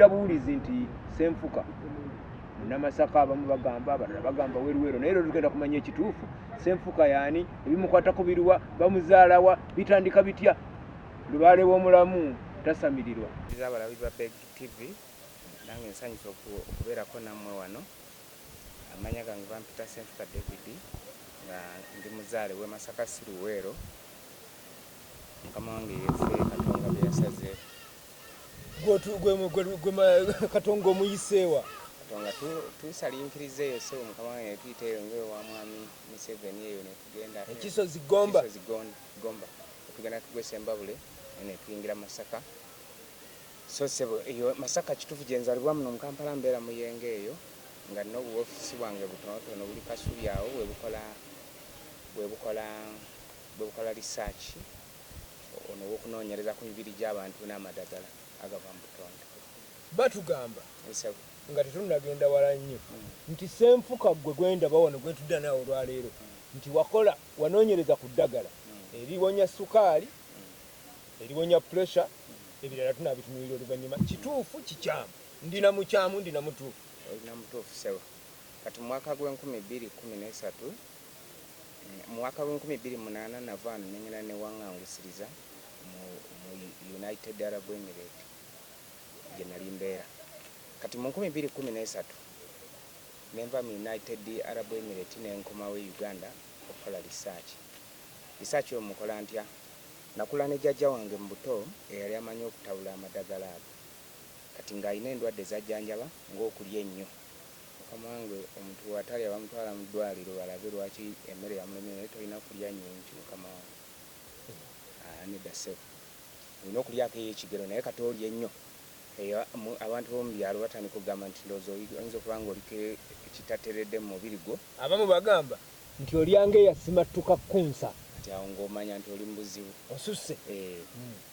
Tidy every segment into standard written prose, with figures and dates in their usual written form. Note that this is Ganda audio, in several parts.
buwulizi nti Ssenfuka Namasaka abamu bagamba abalala bagamba weruwero naye tugenda kumanya ekituufu Ssenfuka yaani ebimukwatako biruwa bamuzaalawa bitandika bitya lubaale w'omulamu tasamirirwa. Abalabi ba Big TV nange nsanyusa okubeerako nammwe wano. Amanya gange bampita Ssenfuka David nga ndi muzaale w'e Masaka si Luweero. Mukama wange yefe Katonda bye yasaze. Katonga omuyiseewa Katonga tusalinkiriza eyo so Mukama wange tuyiteeyo ng'ewa mwami Museveni eyo ne tugenda ekisozi Gomba tugenda tugwesa Embabule ne tuyingira Masaka. So sebo eyo Masaka kituufu gye nzaalibwa muno mu Kampala mbeera Muyenge eyo nga nina obuwoofiisi bwange butonotono buli Kasuli awo bwe bukola research ono w'okunoonyereza ku mibiri gy'abantu n'amadagala agava mu butonde. Batugamba nga tetunnagenda wala nnyo nti Ssenfuka gwe gwenda bawano gwe tudda nawe olwaleero nti wakola wanoonyereza ku ddagala eriwonya sukaali eriwonya pressure ebirala tunabitunuulira oluvannyuma kituufu kikyamu ndina mukyamu ndina mutuufu olina mutuufu sebo kati mu mwaka gw'2013 mu mwaka gw'2008 navaano nengenda newaŋŋangusiriza mu United Arab Emirates gye nali mbeera. Kati mu 2013 nenva mu United Arab Emirates nenkomawo e Uganda okukola research yo mukola ntya nakula ne jjajja wange mu buto eyali amanyi okutabula amadagala ago kati ng'alina endwadde zajjanjaba ng'okulya ennyo. Mukama wange omuntu watali abamutwala mu ddwaliro balabe lwaki emmere yamulemye naye tolina kulya nnyo nti Mukama wange nedda ssebo olina okulyako ey'ekigero naye kati olya ennyo. Abantu b'omu byalo batandika okugamba nti ndowooza oyinza okuba ng'oliko ekitateredde mu mubiri gwo. Abamu bagamba nti olyanga eyasimatuka kunsa kati awo ng'omanya nti oli mu buzibu osusse.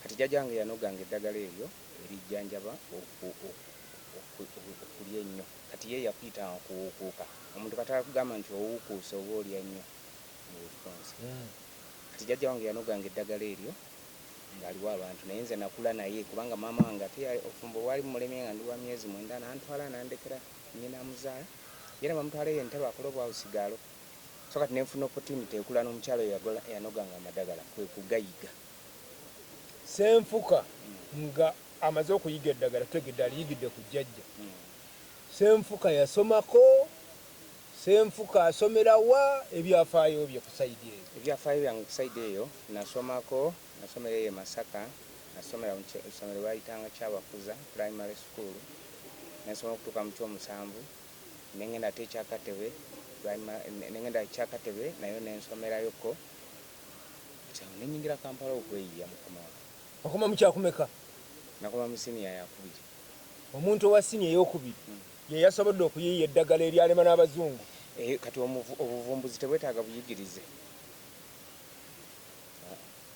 Kati jjajja wange yanoganga eddagala eryo erijjanjaba okulya ennyo kati ye yakuyitanga kuwuukuuka. Omuntu kati akugamba nti owuukuuse oba olya nnyo mu bufunze. Kati jjajja wange yanoganga eddagala eryo ng'aliwo abantu naye nze nakula naye kubanga maama wange ate ofumbo bwali mulemye nga ndi wa myezi 9 nantwala nandekera nnyina amuzaala era bamutwala eyo entebe akola obwawusigaalo. So kati nenfuna opportunity ekula n'omukyalo yanoganga amadagala kwe kugayiga. Ssenfuka nga amaze okuyiga eddagala tegedde aliyigidde ku jjajja. Ssenfuka yasomako Ssenfuka asomera wa ebyafaayo bye ku sayidi eyo? Ebyafaayo byange ku sayidi eyo nasomera eyo Masaka nasomera mu essomero bayitanga Kyabakuza primary school nasoma okutuuka mu kyomusanvu nengenda ate Kyakatebe nengenda Kyakatebe nayo nensomerayoko nenyingira Kampala okweyiya Mukama wange. Okoma mu kyakumeka? Nakoma mu siniya yakubiri. Omuntu owa siniya ey'okubiri ye yasobodde okuyiiya eddagala eryalema n'Abazungu. Kati obuvumbuzi tebwetaaga buyigirize.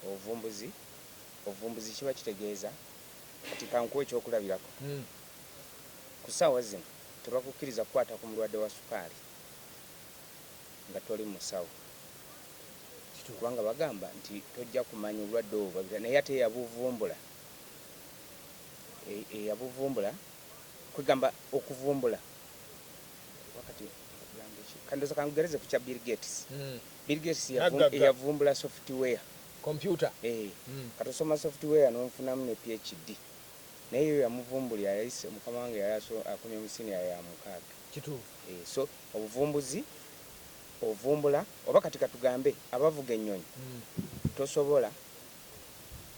Obuvumbuzi kiba kitegeeza kati kankuwa ekyokulabirako. Ku ssaawa zino tebakukkiriza kukwata ku mulwadde wa sukaali nga toli musawo kubanga bagamba nti tojja kumanya obulwadde obwo babira naye ate eyabuvumbula kwegamba okuvumbula wakati kandoza kangereze ku kya Bill Gates. Bill Gates yavumbula software computer. Katosoma software n'onfunamu ne PhD naye yo yamuvumbulira yayise Mukama wange yayaso akomye mu siniya ya mukaaga kituufu. So obuvumbuzi ovumbula oba kati katugambe abavuga ennyonyi tosobola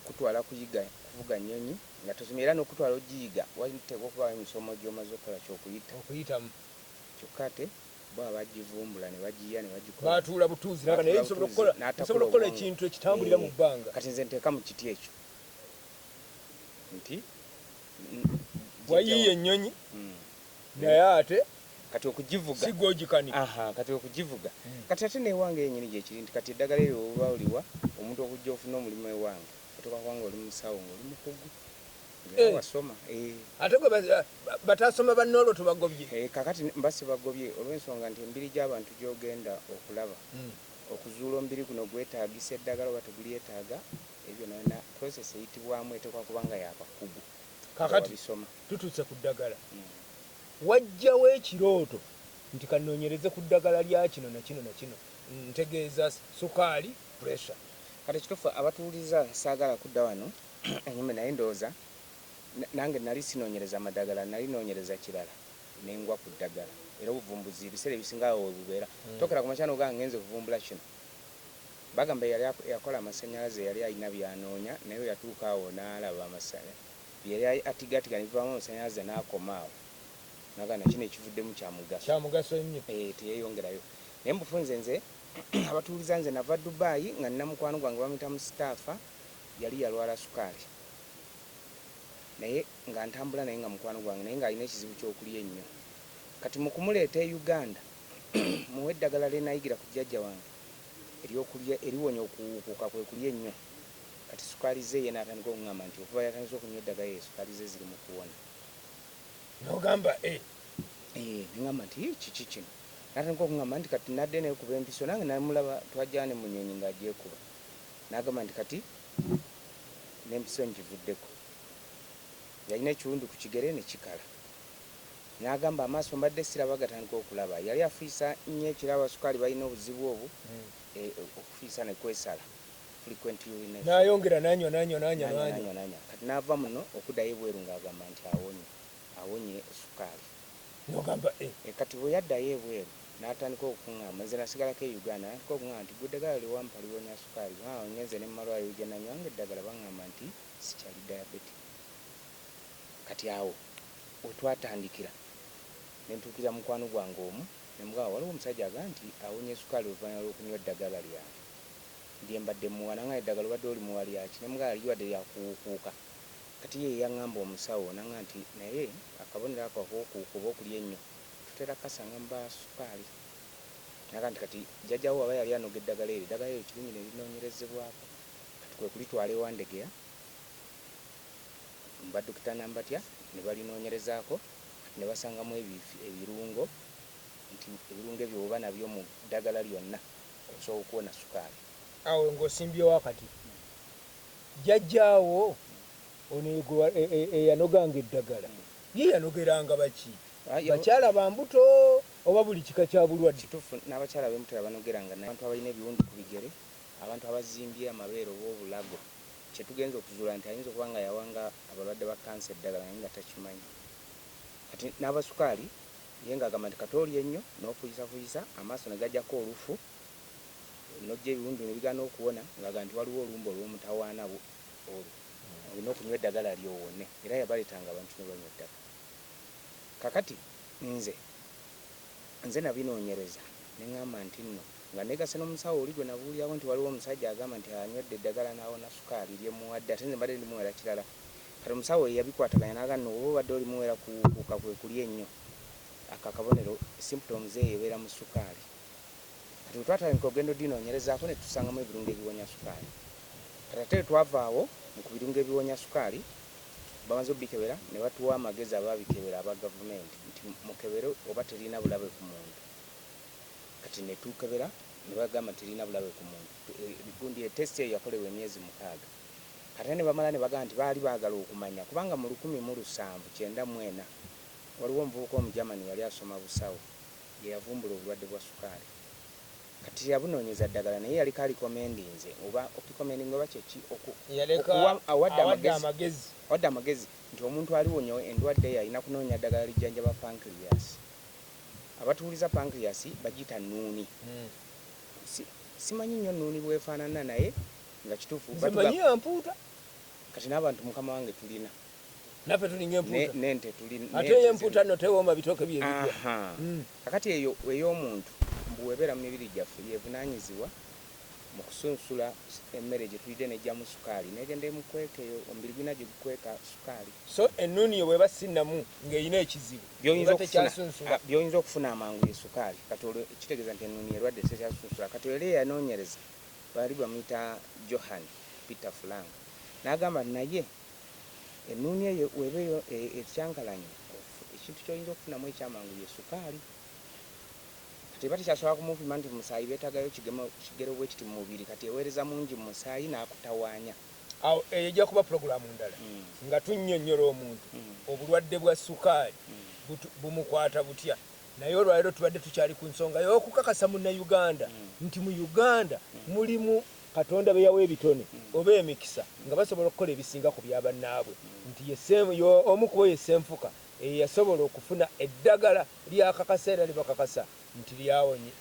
kutwala kuvuga nnyonyi nga tosomye era n'okutwala ogiyiga wateekwa okubawo emisomo gy'omaze okukola okuyitamu kyokka ate bo abagivumbula ne bagiya ne bagikola baatuula butuuzi naye nsobola okukola ekintu ekitambulira mu bbanga. Kati nze nteeka mu kiti ekyo nti wayiiya ennyonyi naye ate kati okugivuga sigogikanika. Kati okugivuga kati ate newange yenyini gyekiri nti kati eddagala eryo oba oliwa omuntu okujja ofuna omulimu ewange otoka kubanga oli musawo ng'oli mukugu wasoma ate gwe batasoma bannoolwo tubagobye kakati mbasi bagobye olw'ensonga nti embiri gy'abantu gy'ogenda okulaba okuzuula omubiri guno gwetaagisa eddagala oba tegulyetaaga ebyo nona process eyitibwamu etekwa kubanga yabakugu kakati tutuuse ku ddagala wajjawo ekirooto nti kanoonyereze ku ddagala lya kino na kino na kino ntegeeza sukaali pressure kati ekituufu abatuwuliza saagala kudda wano enyume naye ndowooza nange nali sinoonyereza amadagala nali noonyereza kirala nengwa ku ddagala era obuvumbuzi ebiseera ebisingawo we bubeera tokera ku makyano gange ngenze okuvumbula kino bagamba yali yakola amasannyalaze yali alina byanoonya naye yatuuka awo n'alaba yali atigatiga nebivaamu amasannyalaze n'akomaawo nagana kino ekivuddemu kyamugaso nnyo teyeyongerayo naye mbufunze nze abatuuliza nze nava Dubai nga nina mukwano gwange bamuyita Mustapha yali yalwala sukaali naye nga ntambula naye nga mukwano gwange naye ng'alina ekizibu ky'okulya ennyo kati mu kumuleeta e Uganda muwe eddagala lye nayigira ku jjajja wange eryokulya eriwonya okuwukuuka kwe kulya ennyo kati sukaali ze ye n'atandika okuŋŋamba nti okuva yatandise okunywa eddagala ye sukaali ze ziri mu kuwona n'ogamba neŋŋamba nti kiki kino n'atandika okuŋŋamba nti kati nadde neekuba empiso nange namulaba twajjana ne munyonyi ng'agyekuba n'agamba nti kati n'empiso ngivuddeko yalina ekiwundu ku kigere ne kikala n'agamba amaaso mbadde siraba gatandika okulaba yali afiisa nnyo ekiraba sukaali balina obuzibu obwo okufiisa ne kwesala frequent urination n'ayongera nanywa kati n'ava muno okuddayo ebweru ng'agamba nti awonye sukaali n'ogamba kati bwe yaddayo ebweru n'atandika okuŋŋamba nze nasigalako e Uganda n'atandika okuŋŋamba nti gwe eddagala liwampa liwonya sukaali ngenze ne mumalwaliro gye nanywanga eddagala baŋŋamba nti sikyali diabetic kati awo wetwatandikira nentuukira mukwano gwange omu nemugamba waliwo omusajja aga nti awonye sukaali oluvannyuma lw'okunywa eddagala lyange ndye mbadde muwa nanga eddagala obadde oli muwa lyaki nemugamba liwadde lyakuwukuuka kati ye yaŋŋamba omusawo nanga nti naye akabonero ako akuwukuuka oba okulya ennyo tutera kasanga mu basukaali naga nti kati jjajjawo aba yali anoga eddagala eryo kirungi ne linoonyerezebwako kati kwe kulitwala ewandegeya badokita nambatya ne balinoonyerezaako ne basangamu ebirungo nti ebirungo ebyo oba nabyo mu ddagala lyonna osobola okuwona sukaali awo ng'osimbyewo akati jjajjaawo ono eyanoganga eddagala ye yanogeranga baki bakyala ba mbuto oba buli kika kya bulwadde kituufu n'abakyala b'embuto yabanogeranga abantu abalina ebiwundu ku bigere abantu abazimbye amabeere oba obulago kyetugenza okuzuula nti ayinza okuba nga yawanga abalwadde ba kansa eddagala naye nga takimanyi kati n'abasukaali ye ng'agamba nti kati olya ennyo n'ofuyisafuyisa amaaso ne gajjako olufu n'ojja ebiwundu ne bigaana okuwona ng'agamba nti waliwo olumba olw'omutawaana olwo olina okunywa eddagala lyowone era yabaleetanga abantu ne banywa eddagala kakati nze nabinoonyereza ne ŋŋamba nti nno nga negase n'omusawo oli gwe nabuulyawo nti waliwo omusajja agamba nti anywedde eddagala n'awona sukaali lyemuwadde ate nze mbadde ndimuwera kirala kati omusawo yabikwataganya n'agamba oba obadde olimuwera kuwukuuka kwe kulya ennyo akakabonero symptoms eyo ebeera mu sukaali kati bwe twatandika ogenda odinoonyerezaako ne tusangamu ebirungo ebiwonya sukaali kati ate twavaawo mu ku birungo ebiwonya sukaali bamaze obikebera ne batuwa amagezi ababikebera aba gavumenti nti mukebere oba terina bulabe ku muntu kati ne tukebera ne bagamba terina bulabe ku muntu gundi etesti eyo yakolewa emyezi 6 kati ne bamala ne bagamba nti baali baagala okumanya kubanga mu 1794 waliwo omuvubuka omujamani yali asoma busawo ye yavumbula obulwadde bwa sukaali kati yabunoonyeza ddagala naye yali kalikomendinze oba okikomendinga oba kyeki awadde amagezi nti omuntu aliwonya endwadde eyo alina kunoonya ddagala lijjanjaba pancreas abatuuliza pancreas bagiyita nnuuni simanyi nnyo nnuuni bwefaanana naye nga kituufu kati n'abantu mukama wange tulina naffe tulinga empuuta nente tulina ate empuuta no tewooma bitooke byebijja kakati eyo ey'omuntu mbuwebeera mu mibiri gyaffe yevunaanyizibwa mu kusunsula emmere gye tulidde nejja mu sukaali negenda emukweka eyo omubiri gwina gye gukweka sukaali so ennuuni yo bweba sinnamu ng'erina ekizibu by'oyinza okufuna amangu ye sukaali kati olwo kitegeeza nti ennuuni erwadde tekyasunsula kati era eyanoonyereza baali bamuyita Johan Peter Frank n'agamba naye ennuuni eyo webeyo ekyankalanye ekintu kyoyinza okufunamu ekyamangu ye sukaali kati eba tekyasobola kumupima nti musaayi beetagayo kigero bwe kiti mu mubiri kati eweereza mungi mu musaayi n'akutawaanya awo eyo ejja kuba puroguramu ndala nga tunnyonnyola omuntu obulwadde bwa sukaali bumukwata butya naye olwaleero tubadde tukyali ku nsonga y'okukakasa munnayuganda nti mu uganda mulimu katonda be yawa ebitone oba emikisa nga basobola okukola ebisinga ku byabannaabwe nti omu kubo ye Ssenfuka eyo yasobola okufuna eddagala lyakakasa era libakakasa nti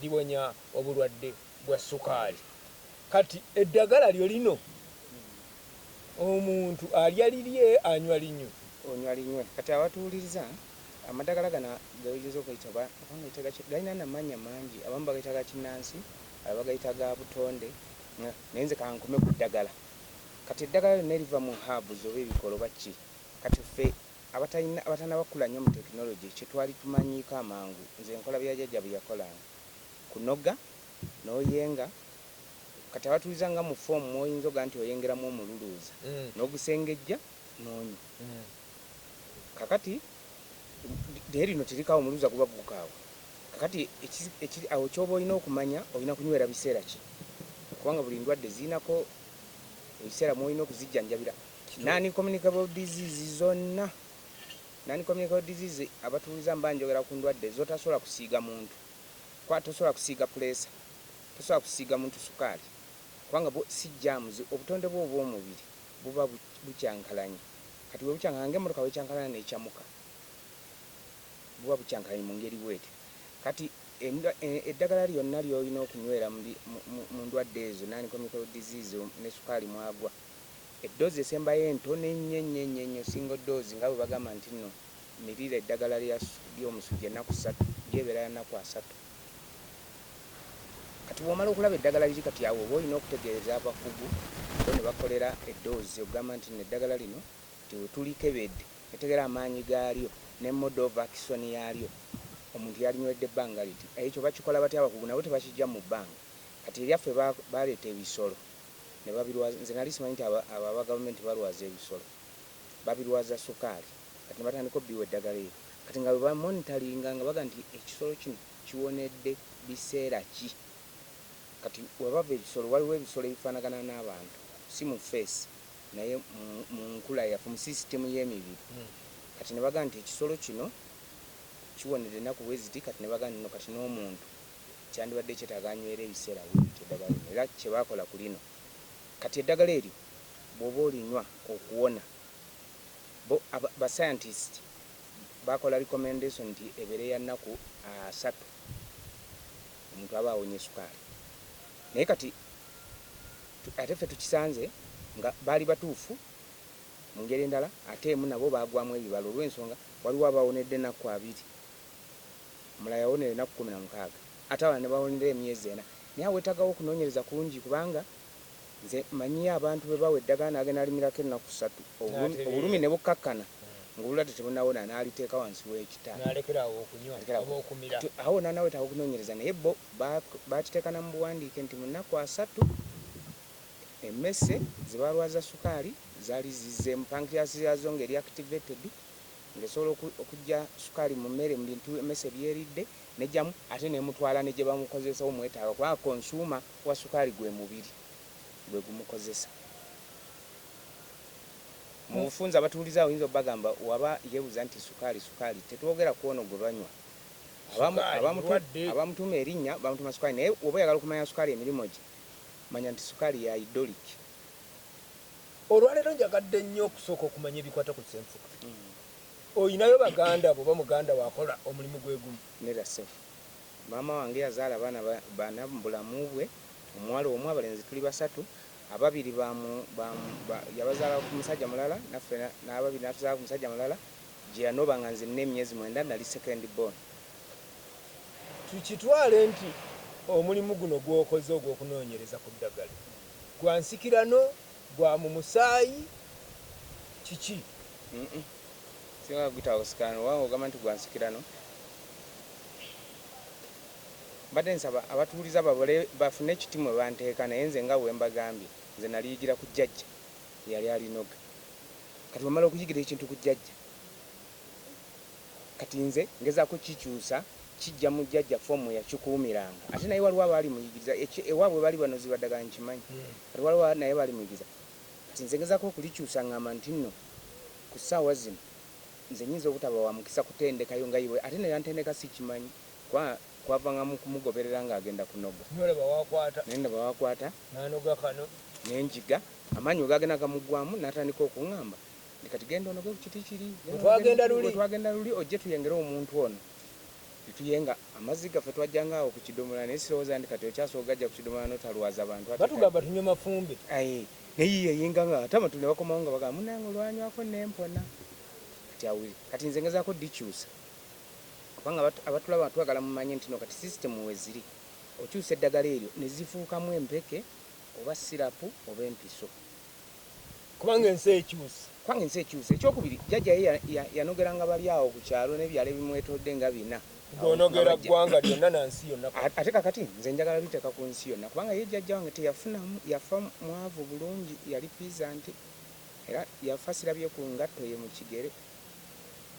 liwonya obulwadde bwa sukaali kati eddagala lyo lino omuntu alya lirye anywa linywe onywa linywe kati abatuwuliriza amadagala gana gayinza okuyita galina namanya mangi abamu bagayita ga kinnansi abalala bagayita ga butonde naye nze kankome ku ddagala kati eddagala lyonna eriva mu herbs oba ebikolo baki kati ffe abatanabakula nnyo mu tekinologi kyetwali tumanyiiko amangu nze nkola byajjajja bwe yakolanga kunoga n'oyenga kati abatuuliza nga mu foomu mwoyinza oga nti oyengeramu omululuuza n'ogusengejja n'onywa kakati naye lino terikaawo omululuuza guba gukaawo kakati awo kyoba olina okumanya olina kunywera biseera ki kubanga buli ndwadde ziinako ebiseera mwolina okuzijjanjabira non-communicable disease zonna non-communicable disease abatuuliza mba njogera ku ndwadde zotasobola kusiiga muntu kwa tosobola kusiiga pulesa tosobola kusiiga muntu sukaali kubanga si jamuzi obutonde bwo obw'omubiri buba bukyankalanye kati bwe bukyankalanye ng'emmotoka bwekyankalanya n'ekyamuka buba bukyankalanye mu ngeri bweti kati eddagala lyonna lyolina okunywera mu ndwadde ezo non-communicable disease ne sukaali mwagwa eddoozi esembayo entono ennyo single dose nga bwe bagamba nti nno mirira eddagala ly'omusujja ennaku 3 lyebeera ya nnaku 3 kati bw'omala okulaba eddagala liri kati awo oba olina okutegeereza abakugu bo ne bakolera eddoozi okugamba nti neddagala lino ti wetulikebedde netegera amaanyi gaalyo ne mode of action yaalyo omuntu yalinywedde ebbanga liti ekyo bakikola batya abakugu nabo tebakijja mu bbanga kati eryaffe baleeta ebisolo ne babirwaza nze nali simanyi nti aba gavumenti balwaza ebisolo babirwaza sukaali kati ne batandika obbiwa eddagala eryo kati nga bwe bamonitalinga nga baga nti ekisolo kino kiwonedde biseera ki kati webava ebisolo waliwo ebisolo ebifaanagana n'abantu si mu feesi naye mu nkula yaffe mu sisitemu y'emibiri kati ne baga nti ekisolo kino kiwonedde ennaku bweziti kati ne baga nti no kati n'omuntu kyandibadde kyetaaga anywera ebiseera bwebityo eddagala lino era kye baakola ku lino kati eddagala eryo bw'oba olinywa okuwona bascientist bakola recommendation nti ebeere ya nnaku 3 omuntu aba awonye sukaali naye kati ate ffe tukisanze nga baali batuufu mu ngeri endala ate emu nabo baagwamu ebibalo olw'ensonga waliwo abawonedde ennaku 2 omulala yawonera ennaku 16 ate abalala ne bawonera emyezi 4 naye aweetagawo okunoonyereza kungi kubanga nze manyi abantu bwe bawa eddagala n'agenda alimirako ennaku 3 obulumi ne bukkakkana ng'obulwadde tebunawona n'aliteeka wansi w'ekitanda awo n'anaweetaawo okunoonyereza naye bo bakiteeka na mu buwandiike nti mu nnaku 3 emmese ze balwaza sukaali zaali zizze mu pancreas yazo ng'eri activated ng'esobola okujja sukaali mu mmere mu bintu emmese byeridde nejjamu ate nemutwala ne gye bamukozesa omwetaaga kubanga konsuuma wa sukaali gwe mubiri gwe gumukozesa mu bufunza abatuuliza oyinza obbagamba waba yeebuuza nti sukaali tetwogera ku ono gwe banywa abamutuuma erinnya bamutuma sukaali naye oba oyagala okumanya sukaali emirimu gye manya nti sukaali ya idolic olwaleero njagadde nnyo okusooka okumanya ebikwata ku Ssenfuka oyinayo baganda boba muganda wakola omulimu gwe gumu nerasefu maama wange yazaala abaana bana mu bulamu bwe omuwala omu abalenzi tuli 3 ababiri yabazaala ku musajja mulala naffe n'ababiri natuzaala ku musajja mulala gye yanoba nga nze nina emyezi 9 nali second born tukitwale nti omulimu guno gwokoze ogw'okunoonyereza ku ddagala gwa nsikirano gwa mu musaayi kiki singa guyita nsikirano waba ogamba nti gwa nsikirano mbadde nsaba abatuuliza bafune ekitimu banteeka naye nze nga bwe mbagambye nze naliyigira ku jjajja yali alinoga kati wamala okuyigira ekintu ku jjajja kati nze ngezaako kikyusa kijja mu jjajja fomu yakikuumiranga ate naye waliwo abaali muyigiriza ewaabwe bali banozi baddagala nkimanyi kati waliwo naye baali muyigiriza kati nze ngezaako okulikyusa ngamba nti nno ku ssaawa zino nze nyinza obutaba wa mukisa kutendekayo nga iwe ate naye antendeka sikimanyi kwavanga mu kumugoberera ng'agenda kunoga nendaba wakwata n'anoga kano nenjiga amaanyi ogagenda gamuggwamu n'atandika okuŋŋamba kati genda onoge ku kiti kiri twagenda luli ojje tuyengere omuntu ono tuyenga amazzi gaffe twajjanga awo ku kidomola naye sirowooza nti kati okyasooka gajja ku kidomola n'otalwaza abantu batugamba tunywe mafumbe naye yeyinga nga ate amatuli ne bakomawo nga bagamba munange olwanywako nempona kati awuli kati nze ngezaako dikyusa kubanga abatulaba twagala mumanye nti no kati sisitemu we ziri okyusa eddagala eryo ne zifuukamu empeke oba sirapu oba empiso kubanga ensi ekyusa ekyokubiri jjajja ye yanogeranga bali awo ku kyalo n'ebyalo ebimwetodde nga bina gonogera ggwanga lyonna nansi yonna ate kakati nze njagala biteeka ku nsi yonna kubanga ye jjajja wange teyafunamu yafa mwavu bulungi yali piizanti era yafa sirabye ku ngatto ye mu kigere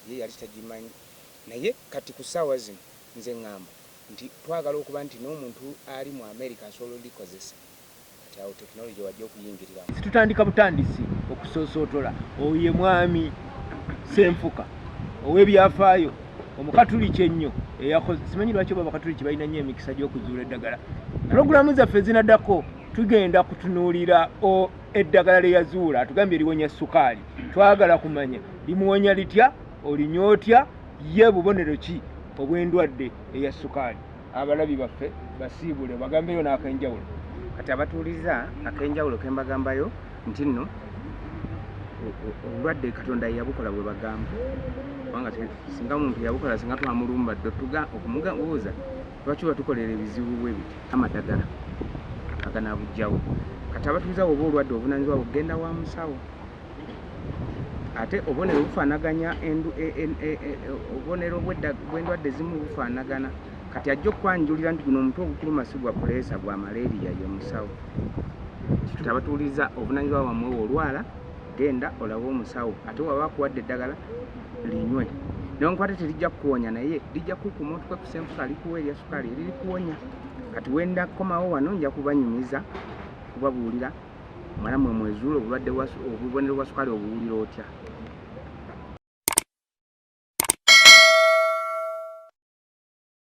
ye yali tagimanyi naye kati ku ssaawa zino nze ŋŋamba nti twagala okuba nti n'omuntu ali mu America asobola olikozesa kati awo tekinologi wajja okuyingirira situtandika butandisi okusoosootola oyo ye mwami Ssenfuka ow'ebyafaayo omukatuliki ennyo eyakoze simanyi lwaki oba abakatuliki balina nnyo emikisa gy'okuzuula eddagala pulogulaamu zaffe ezinaddako tugenda kutunuulira eddagala lyeyazuula atugambye liwonya sukaali twagala kumanya limuwonya litya olinya otya ye bubonero ki obw'endwadde eya sukaali abalabi baffe basiibule bagambeyo n'ak'enjawulo kati abatuuliza ak'enjawulo ke mbagambayo nti nno obulwadde Katonda yabukola bwe bagamba kubanga singa muntu yabukola singa twamulumba dde okumubuuza lwaki batukolera ebizibu bwe biti amadagala aganabujjawo kati abatuuliza oba olwadde obuvunaanyizibwa bugenda wa musawo ate obubonero bufaanaganya obubonero bw'endwadde ezimu bufaanagana kati ajja okwanjulira nti guno omutwe ogukuluma si gwa puleesa gwa malaria ye musawo kati abatuuliza obuvunaanyizibwa bwammwe olwala genda olabe omusawo ate waba akuwadde eddagala linywe newankubadde terijja kukuwonya naye lijja kukuma otuke ku Ssenfuka alikuwa erya sukaali eriri kuwonya kati wenda kukomawo wano nja kubanyumiza kubabuulira mwana mwe mwezuula obulwadde obubonero bwa sukaali obuwulira otya